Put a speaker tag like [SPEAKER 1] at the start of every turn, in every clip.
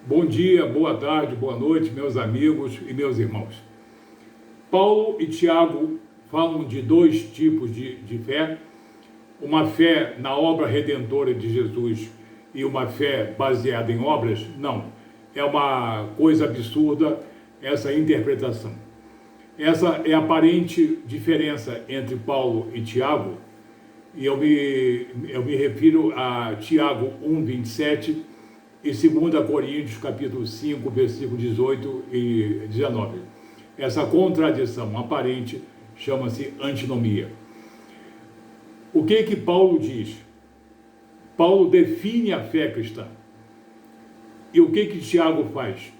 [SPEAKER 1] Bom dia, boa tarde, boa noite, meus amigos e meus irmãos. Paulo e Tiago falam de dois tipos de fé, uma fé na obra redentora de Jesus e uma fé baseada em obras. Não, é uma coisa absurda essa interpretação. Essa é a aparente diferença entre Paulo e Tiago, e eu me refiro a Tiago 1:27 e 2 Coríntios capítulo 5, versículo 18 e 19. Essa contradição aparente chama-se antinomia. O que Paulo diz? Paulo define a fé cristã. E o que Tiago faz?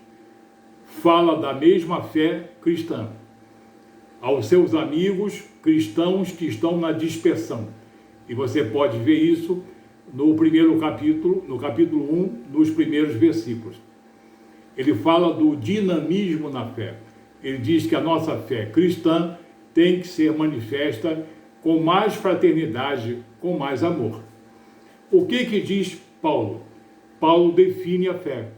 [SPEAKER 1] Fala da mesma fé cristã aos seus amigos cristãos que estão na dispersão. E você pode ver isso no primeiro capítulo, no capítulo 1, nos primeiros versículos. Ele fala do dinamismo na fé. Ele diz que a nossa fé cristã tem que ser manifesta com mais fraternidade, com mais amor. O que diz Paulo? Paulo define a fé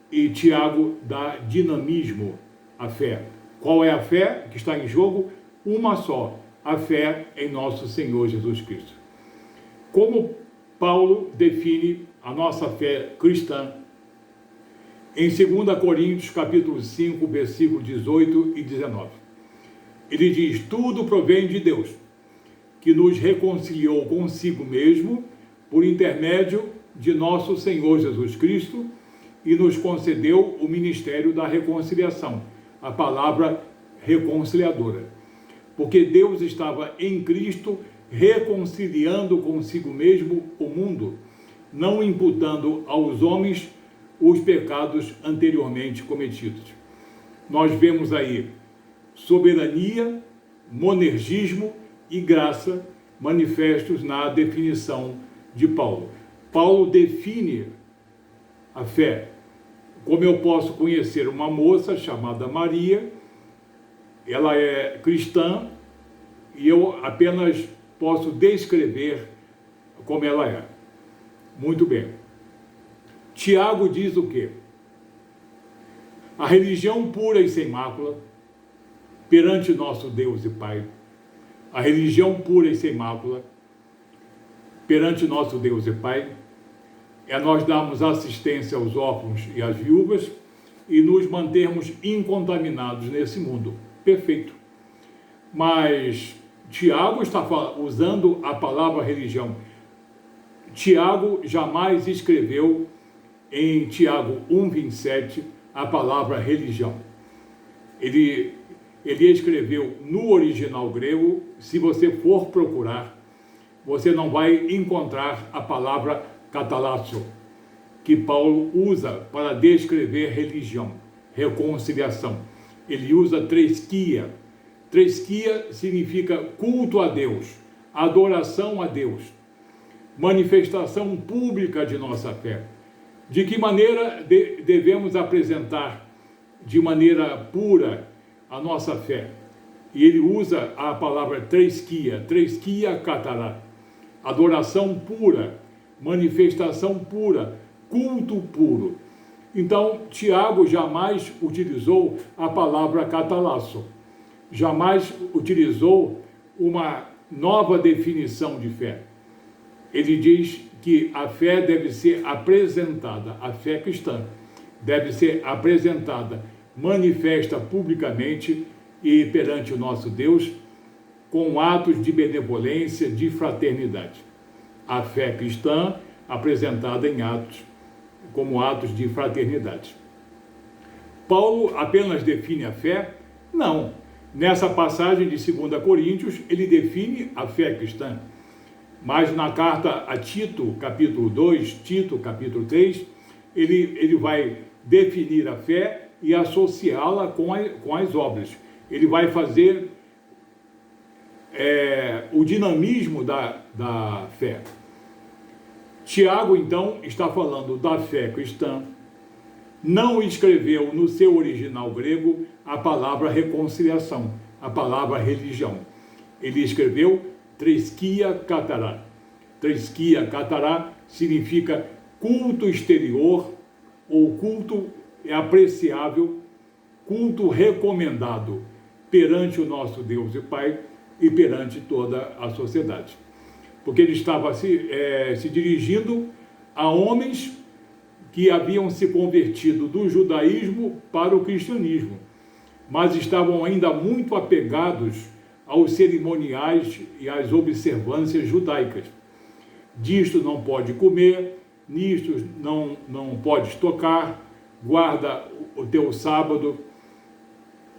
[SPEAKER 1] e Tiago dá dinamismo à fé. Qual é a fé que está em jogo? Uma só, a fé em nosso Senhor Jesus Cristo. Como Paulo define a nossa fé cristã? Em 2 Coríntios capítulo 5, versículos 18 e 19. Ele diz: tudo provém de Deus, que nos reconciliou consigo mesmo por intermédio de nosso Senhor Jesus Cristo e nos concedeu o ministério da reconciliação, a palavra reconciliadora. Porque Deus estava em Cristo reconciliando consigo mesmo o mundo, não imputando aos homens os pecados anteriormente cometidos. Nós vemos aí soberania, monergismo e graça manifestos na definição de Paulo. Paulo define a fé. Como eu posso conhecer uma moça chamada Maria, ela é cristã, e eu apenas posso descrever como ela é. Muito bem. Tiago diz o quê? A religião pura e sem mácula perante nosso Deus e Pai. A religião pura e sem mácula perante nosso Deus e Pai é nós darmos assistência aos órfãos e às viúvas e nos mantermos incontaminados nesse mundo. Perfeito. Mas Tiago está usando a palavra religião. Tiago jamais escreveu em Tiago 1:27 a palavra religião. Ele escreveu no original grego. Se você for procurar, você não vai encontrar a palavra katalasso, que Paulo usa para descrever religião, reconciliação. Ele usa tresquia. Tresquia significa culto a Deus, adoração a Deus, manifestação pública de nossa fé. De que maneira devemos apresentar de maneira pura a nossa fé? E ele usa a palavra tresquia katará, adoração pura, manifestação pura, culto puro. Então, Tiago jamais utilizou a palavra catalasso, jamais utilizou uma nova definição de fé. Ele diz que a fé deve ser apresentada, a fé cristã deve ser apresentada, manifesta publicamente e perante o nosso Deus, com atos de benevolência, de fraternidade. A fé cristã apresentada em atos, como atos de fraternidade. Paulo apenas define a fé? Não. Nessa passagem de 2 Coríntios, ele define a fé cristã. Mas na carta a Tito, capítulo 2, Tito, capítulo 3, ele vai definir a fé e associá-la com as obras. Ele vai fazer o dinamismo da fé. Tiago, então, está falando da fé cristã. Não escreveu no seu original grego a palavra reconciliação, a palavra religião. Ele escreveu tresquia katará. Tresquia katará significa culto exterior ou culto é apreciável, culto recomendado perante o nosso Deus e Pai e perante toda a sociedade. Porque ele estava se dirigindo a homens que haviam se convertido do judaísmo para o cristianismo, mas estavam ainda muito apegados aos cerimoniais e às observâncias judaicas. Disto não pode comer, nisto não podes tocar, guarda o teu sábado,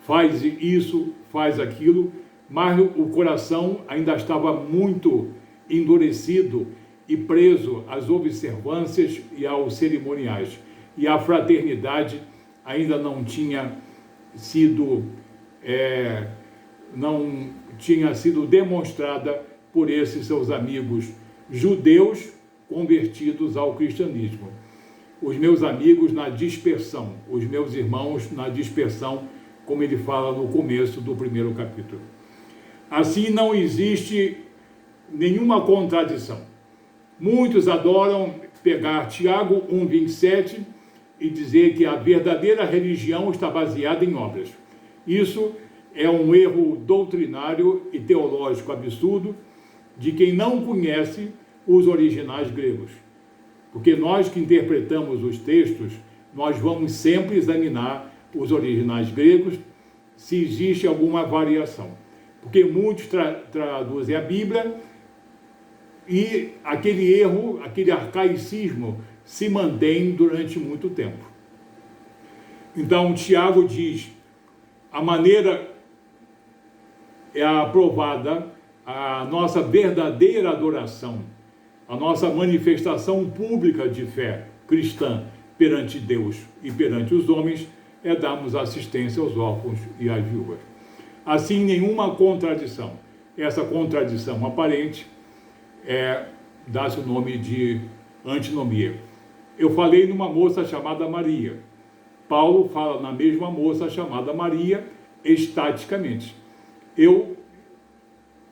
[SPEAKER 1] faz isso, faz aquilo, mas o coração ainda estava muito endurecido e preso às observâncias e aos cerimoniais. E a fraternidade ainda não tinha sido demonstrada por esses seus amigos judeus convertidos ao cristianismo. Os meus amigos na dispersão, os meus irmãos na dispersão, como ele fala no começo do primeiro capítulo. Assim, não existe nenhuma contradição. Muitos adoram pegar Tiago 1,27 e dizer que a verdadeira religião está baseada em obras. Isso é um erro doutrinário e teológico absurdo de quem não conhece os originais gregos. Porque nós que interpretamos os textos, nós vamos sempre examinar os originais gregos se existe alguma variação. Porque muitos traduzem a Bíblia e aquele erro, aquele arcaicismo se mantém durante muito tempo. Então, Tiago diz, a maneira é aprovada a nossa verdadeira adoração, a nossa manifestação pública de fé cristã perante Deus e perante os homens é darmos assistência aos órfãos e às viúvas. Assim, nenhuma contradição. Essa contradição aparente dá-se o nome de antinomia. Eu falei numa moça chamada Maria. Paulo fala na mesma moça chamada Maria estaticamente. Eu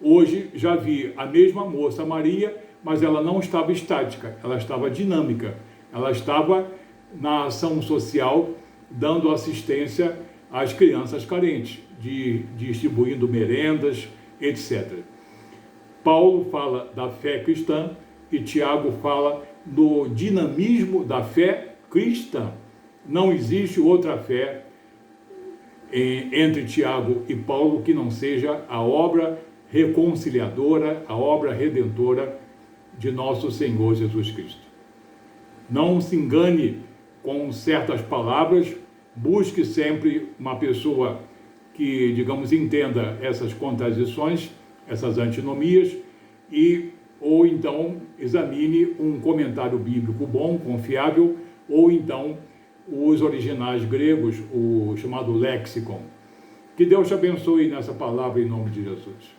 [SPEAKER 1] hoje já vi a mesma moça Maria, mas ela não estava estática, ela estava dinâmica. Ela estava na ação social, dando assistência às crianças carentes, distribuindo merendas, etc. Paulo fala da fé cristã e Tiago fala do dinamismo da fé cristã. Não existe outra fé entre Tiago e Paulo que não seja a obra reconciliadora, a obra redentora de nosso Senhor Jesus Cristo. Não se engane com certas palavras, busque sempre uma pessoa que, digamos, entenda essas contradições, essas antinomias, ou então examine um comentário bíblico bom, confiável, ou então os originais gregos, o chamado lexicon. Que Deus te abençoe nessa palavra em nome de Jesus.